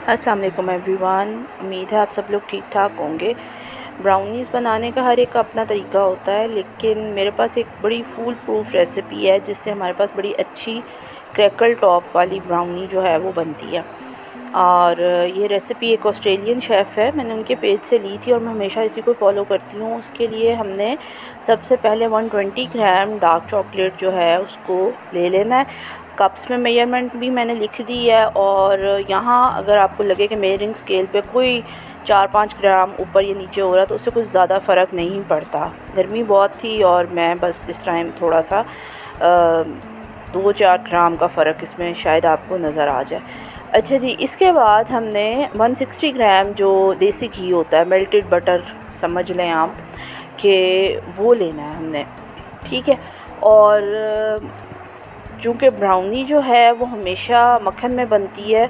अस्सलाम वालेकुम एवरीवन। उम्मीद है आप सब लोग ठीक ठाक होंगे। ब्राउनीज़ बनाने का हर एक का अपना तरीका होता है, लेकिन मेरे पास एक बड़ी फूल प्रूफ रेसिपी है जिससे हमारे पास बड़ी अच्छी क्रैकल टॉप वाली ब्राउनी जो है वो बनती है। और ये रेसिपी एक ऑस्ट्रेलियन शेफ़ है, मैंने उनके पेज से ली थी और मैं हमेशा इसी को फॉलो करती हूँ। उसके लिए हमने सबसे पहले 120 ग्राम डार्क चॉकलेट जो है उसको ले लेना है। कप्स में मेजरमेंट भी मैंने लिख दी है, और यहाँ अगर आपको लगे कि मेजरिंग स्केल पे कोई 4-5 ग्राम ऊपर या नीचे हो रहा तो उससे कुछ ज़्यादा फ़र्क नहीं पड़ता। गर्मी बहुत थी और मैं बस इस टाइम थोड़ा सा 2-4 ग्राम का फ़र्क इसमें शायद आपको नज़र आ जाए। अच्छा जी, इसके बाद हमने 160 ग्राम जो देसी घी होता है, मेल्टेड बटर समझ लें आप, कि वो लेना है हमने, ठीक है। और चूँकि ब्राउनी जो है वो हमेशा मक्खन में बनती है,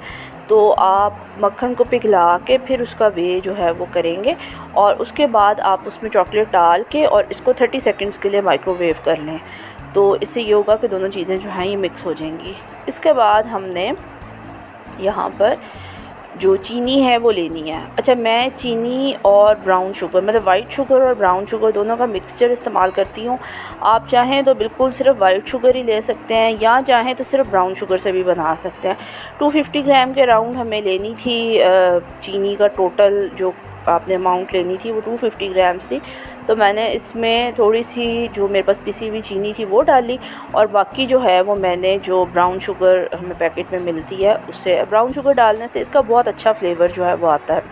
तो आप मक्खन को पिघला के फिर उसका वे जो है वो करेंगे, और उसके बाद आप उसमें चॉकलेट डाल के और इसको 30 सेकंड्स के लिए माइक्रोवेव कर लें। तो इससे ये होगा कि दोनों चीज़ें जो हैं ये मिक्स हो जाएंगी। इसके बाद हमने यहाँ पर जो चीनी है वो लेनी है। अच्छा, मैं चीनी और ब्राउन शुगर, मतलब वाइट शुगर और ब्राउन शुगर दोनों का मिक्सचर इस्तेमाल करती हूँ। आप चाहें तो बिल्कुल सिर्फ वाइट शुगर ही ले सकते हैं, या चाहें तो सिर्फ ब्राउन शुगर से भी बना सकते हैं। 250 ग्राम के राउंड हमें लेनी थी चीनी का टोटल जो आपने अमाउंट लेनी थी वो 250 ग्राम्स थी। तो मैंने इसमें थोड़ी सी जो मेरे पास पिसी हुई चीनी थी वो डाली, और बाकी जो है वो मैंने जो ब्राउन शुगर हमें पैकेट में मिलती है उससे, ब्राउन शुगर डालने से इसका बहुत अच्छा फ्लेवर जो है वो आता है।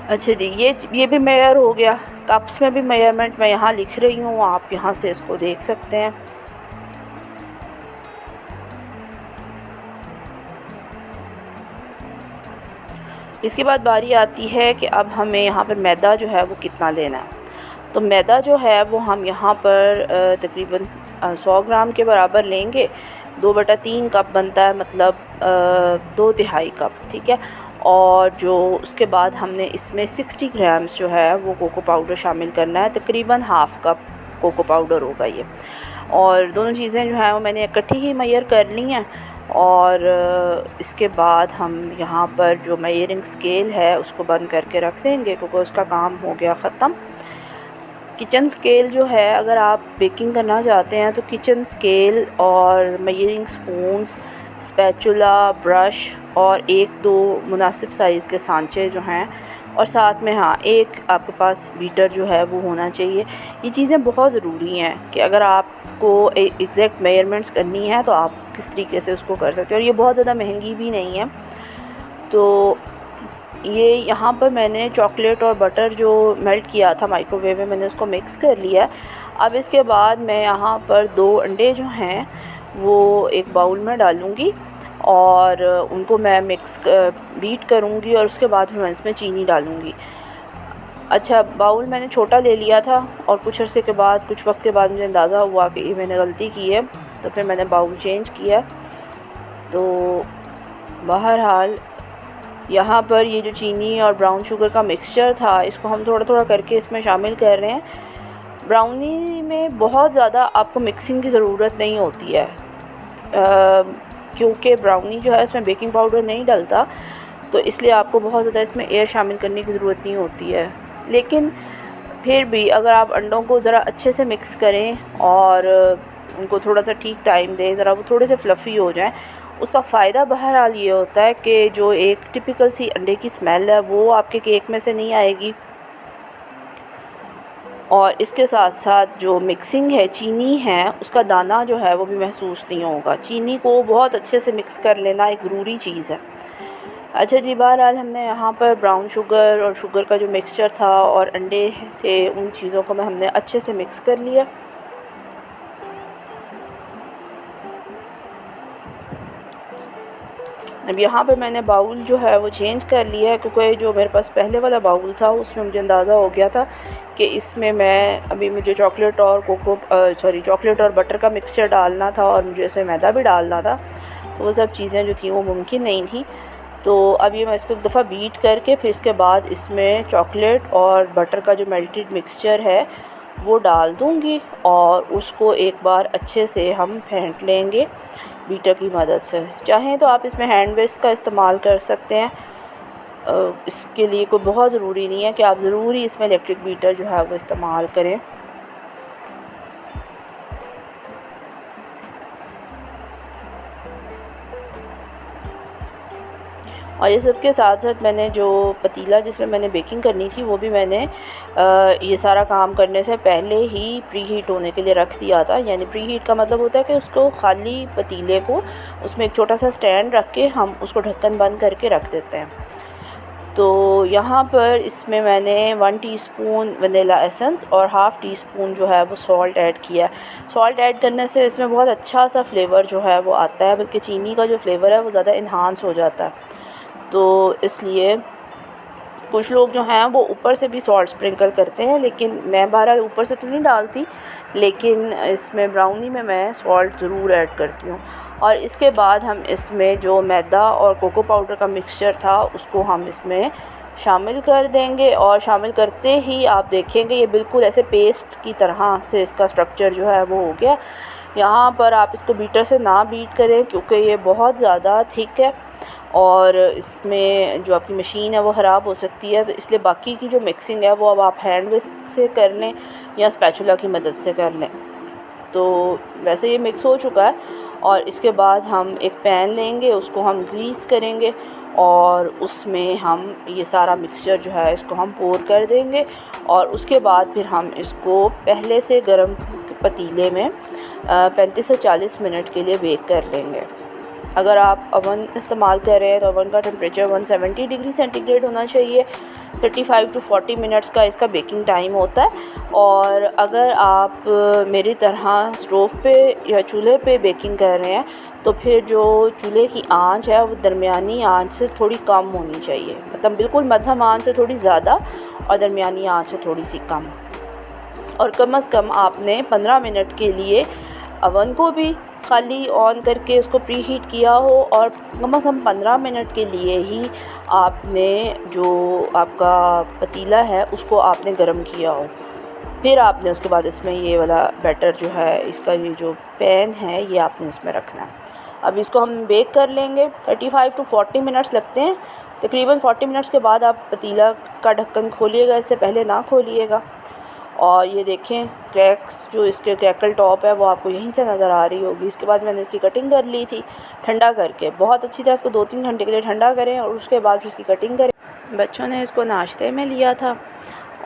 अच्छा जी, ये भी मेजर हो गया। कप्स में भी मेजरमेंट मैं यहाँ लिख रही हूँ, आप यहाँ से इसको देख सकते हैं। इसके बाद बारी आती है कि अब हमें यहाँ पर मैदा जो है वो कितना लेना है। तो मैदा जो है वो हम यहाँ पर तकरीबन 100 ग्राम के बराबर लेंगे। 2/3 कप बनता है, मतलब 2/3 कप, ठीक है। और जो उसके बाद हमने इसमें 60 ग्राम्स जो है वो कोको पाउडर शामिल करना है, तकरीबन हाफ़ कप कोको पाउडर होगा ये। और दोनों चीज़ें जो हैं वो मैंने इकट्ठी ही मेजर कर ली हैं। और इसके बाद हम यहाँ पर जो मेजरिंग स्केल है उसको बंद करके रख देंगे, क्योंकि उसका काम हो गया ख़त्म। किचन स्केल जो है, अगर आप बेकिंग करना चाहते हैं तो किचन स्केल और मेजरिंग स्पून्स, स्पैचुला, ब्रश और 1-2 मुनासिब साइज़ के सांचे जो हैं, और साथ में हाँ एक आपके पास बीटर जो है वो होना चाहिए। ये चीज़ें बहुत ज़रूरी हैं कि अगर आपको एग्जैक्ट मेजरमेंट्स करनी है तो आप किस तरीके से उसको कर सकते हैं, और ये बहुत ज़्यादा महंगी भी नहीं है। तो ये यहाँ पर मैंने चॉकलेट और बटर जो मेल्ट किया था माइक्रोवेव में, मैंने उसको मिक्स कर लिया। अब इसके बाद मैं यहाँ पर 2 अंडे जो हैं वो एक बाउल में डालूँगी और उनको मैं बीट करूँगी, और उसके बाद फिर मैं इसमें चीनी डालूँगी। अच्छा, बाउल मैंने छोटा ले लिया था, और कुछ अर्से के बाद, कुछ वक्त के बाद मुझे अंदाज़ा हुआ कि ये मैंने गलती की है, तो फिर मैंने बाउल चेंज किया। तो बहरहाल यहाँ पर ये जो चीनी और ब्राउन शुगर का मिक्सचर था, इसको हम थोड़ा थोड़ा करके इसमें शामिल कर रहे हैं। ब्राउनी में बहुत ज़्यादा आपको मिक्सिंग की ज़रूरत नहीं होती है, क्योंकि ब्राउनी जो है इसमें बेकिंग पाउडर नहीं डलता, तो इसलिए आपको बहुत ज़्यादा इसमें एयर शामिल करने की ज़रूरत नहीं होती है। लेकिन फिर भी अगर आप अंडों को ज़रा अच्छे से मिक्स करें और उनको थोड़ा सा ठीक टाइम दें, ज़रा वो थोड़े से फ्लफ़ी हो जाएं, उसका फ़ायदा बहरहाल ये होता है कि जो एक टिपिकल सी अंडे की स्मेल है वो आपके केक में से नहीं आएगी, और इसके साथ साथ जो मिक्सिंग है, चीनी है, उसका दाना जो है वो भी महसूस नहीं होगा। चीनी को बहुत अच्छे से मिक्स कर लेना एक ज़रूरी चीज़ है। अच्छा जी, बहरहाल हमने यहाँ पर ब्राउन शुगर और शुगर का जो मिक्सचर था और अंडे थे, उन चीज़ों को हमने अच्छे से मिक्स कर लिया। अब यहाँ पर मैंने बाउल जो है वो चेंज कर लिया है, क्योंकि जो मेरे पास पहले वाला बाउल था उसमें मुझे अंदाज़ा हो गया था कि इसमें मैं अभी मुझे चॉकलेट और बटर का मिक्सचर डालना था, और मुझे इसमें मैदा भी डालना था, तो वो सब चीज़ें जो थी वो मुमकिन नहीं थी। तो अभी मैं इसको एक दफ़ा बीट करके फिर इसके बाद इसमें चॉकलेट और बटर का जो मेल्टेड मिक्सचर है वो डाल दूँगी, और उसको एक बार अच्छे से हम फेंट लेंगे बीटर की मदद से। चाहें तो आप इसमें हैंड विस्क का इस्तेमाल कर सकते हैं। इसके लिए कोई बहुत ज़रूरी नहीं है कि आप ज़रूरी इसमें इलेक्ट्रिक बीटर जो है वो इस्तेमाल करें। और ये सब के साथ साथ मैंने जो पतीला जिसमें मैंने बेकिंग करनी थी वो भी मैंने ये सारा काम करने से पहले ही प्री हीट होने के लिए रख दिया था। यानी प्री हीट का मतलब होता है कि उसको खाली पतीले को उसमें एक छोटा सा स्टैंड रख के हम उसको ढक्कन बंद करके रख देते हैं। तो यहाँ पर इसमें मैंने 1 टीस्पून वनीला एसेंस और हाफ़ टी स्पून जो है वो सॉल्ट ऐड किया है। सॉल्ट ऐड करने से इसमें बहुत अच्छा सा फ्लेवर जो है वो आता है, बल्कि चीनी का जो फ्लेवर है वो ज़्यादा इन्हांस हो जाता है। तो इसलिए कुछ लोग जो हैं वो ऊपर से भी सॉल्ट स्प्रिंकल करते हैं, लेकिन मैं बहरहाल ऊपर से तो नहीं डालती, लेकिन इसमें ब्राउनी में मैं सॉल्ट ज़रूर ऐड करती हूँ। और इसके बाद हम इसमें जो मैदा और कोको पाउडर का मिक्सचर था उसको हम इसमें शामिल कर देंगे। और शामिल करते ही आप देखेंगे ये बिल्कुल ऐसे पेस्ट की तरह से इसका स्ट्रक्चर जो है वो हो गया। यहाँ पर आप इसको बीटर से ना बीट करें क्योंकि ये बहुत ज़्यादा थिक है और इसमें जो आपकी मशीन है वो ख़राब हो सकती है। तो इसलिए बाकी की जो मिक्सिंग है वो अब आप हैंड विस्क से कर लें या स्पैचुला की मदद से कर लें। तो वैसे ये मिक्स हो चुका है और इसके बाद हम एक पैन लेंगे, उसको हम ग्रीस करेंगे और उसमें हम ये सारा मिक्सचर जो है इसको हम पोर कर देंगे। और उसके बाद फिर हम इसको पहले से गर्म पतीले में 35 से 40 मिनट के लिए बेक कर लेंगे। अगर आप अवन इस्तेमाल कर रहे हैं तो अवन का टेम्परेचर 170 डिग्री सेंटीग्रेड होना चाहिए। 35 टू 40 मिनट्स का इसका बेकिंग टाइम होता है। और अगर आप मेरी तरह स्टोव पे या चूल्हे पे बेकिंग कर रहे हैं तो फिर जो चूल्हे की आंच है वो दरमियानी आंच से थोड़ी कम होनी चाहिए, मतलब बिल्कुल मध्यम आंच से थोड़ी ज़्यादा और दरमियानी आंच से थोड़ी सी कम। और कम से कम आपने 15 मिनट के लिए अवन को भी खाली ऑन करके उसको प्री हीट किया हो और कम से कम 15 मिनट के लिए ही आपने जो आपका पतीला है उसको आपने गर्म किया हो। फिर आपने उसके बाद इसमें ये वाला बैटर जो है इसका ये जो पैन है ये आपने इसमें रखना है। अब इसको हम बेक कर लेंगे। 35 टू 40 मिनट्स लगते हैं। तकरीबन 40 मिनट्स के बाद आप पतीला का ढक्कन खोलिएगा, इससे पहले ना खोलिएगा। और ये देखें क्रैक्स जो इसके क्रैकल टॉप है वो आपको यहीं से नज़र आ रही होगी। इसके बाद मैंने इसकी कटिंग कर ली थी ठंडा करके। बहुत अच्छी तरह इसको 2-3 घंटे के लिए ठंडा करें और उसके बाद फिर इसकी कटिंग करें। बच्चों ने इसको नाश्ते में लिया था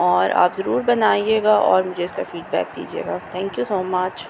और आप ज़रूर बनाइएगा और मुझे इसका फ़ीडबैक दीजिएगा। Thank you so much.